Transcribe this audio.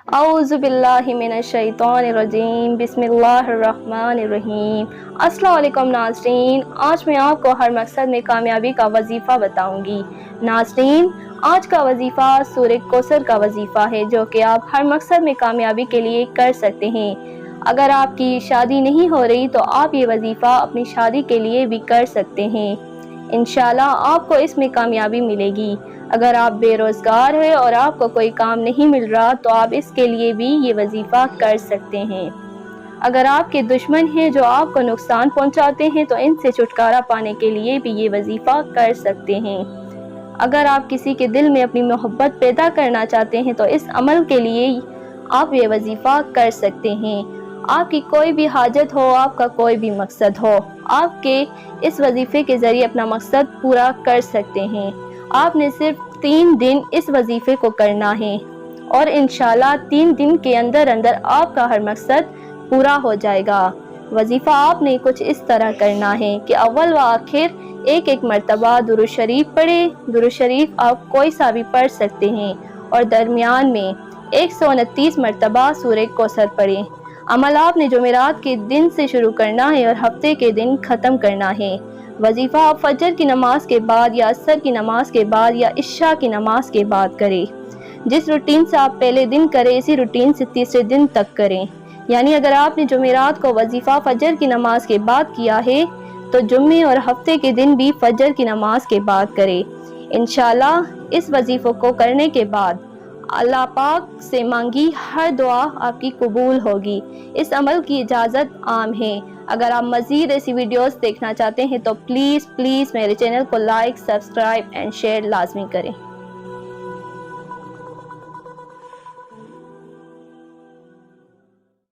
औज़ु बिल्लाहि मिनश्शैतानिर्रजीम बिस्मिल्लाहिर्रहमानिर्रहीम। अस्सलाम वालेकुम नाज़रीन, आज मैं आपको हर मकसद में कामयाबी का वजीफ़ा बताऊंगी। नाज़रीन, आज का वजीफ़ा सूरह कौसर का वजीफ़ा है जो कि आप हर मकसद में कामयाबी के लिए कर सकते हैं। अगर आपकी शादी नहीं हो रही तो आप ये वजीफ़ा अपनी शादी के लिए भी कर सकते हैं। इंशाल्लाह आपको इसमें कामयाबी मिलेगी। अगर आप बेरोज़गार हैं और आपको कोई काम नहीं मिल रहा तो आप इसके लिए भी ये वजीफ़ा कर सकते हैं। अगर आपके दुश्मन हैं जो आपको नुकसान पहुंचाते हैं तो इनसे छुटकारा पाने के लिए भी ये वजीफ़ा कर सकते हैं। अगर आप किसी के दिल में अपनी मोहब्बत पैदा करना चाहते हैं तो इस अमल के लिए आप ये वजीफ़ा कर सकते हैं। आपकी कोई भी हाजत हो, आपका कोई भी मकसद हो, आपके इस वजीफ़े के ज़रिए अपना मकसद पूरा कर सकते हैं। आपने सिर्फ 3 दिन इस वजीफ़े को करना है और इंशाल्लाह 3 दिन के अंदर अंदर आपका हर मकसद पूरा हो जाएगा। वजीफ़ा आपने कुछ इस तरह करना है कि अव्वल व आखिर एक मरतबा दुरूद शरीफ पढ़े। दुरूद शरीफ आप कोई सा भी पढ़ सकते हैं और दरमियान में 129 मरतबा सूरह कौसर पढ़ें। अमल आपने जुमेरात के दिन से शुरू करना है और हफ्ते के दिन ख़त्म करना है। वजीफ़ा आप फजर की नमाज के बाद या असर की नमाज के बाद या इशा की नमाज के बाद करें। जिस रूटीन से आप पहले दिन करें इसी रूटीन से तीसरे दिन तक करें। यानी अगर आपने जुमेरात को वजीफ़ा फजर की नमाज के बाद किया है तो जुम्मे और हफ्ते के दिन भी फजर की नमाज के बाद करें। इंशाल्लाह इस वजीफ़ों को करने के बाद अल्लाह पाक से मांगी हर दुआ आपकी कबूल होगी। इस अमल की इजाज़त आम है। अगर आप मज़ीद ऐसी वीडियोस देखना चाहते हैं तो प्लीज़ मेरे चैनल को लाइक, सब्सक्राइब एंड शेयर लाजमी करें।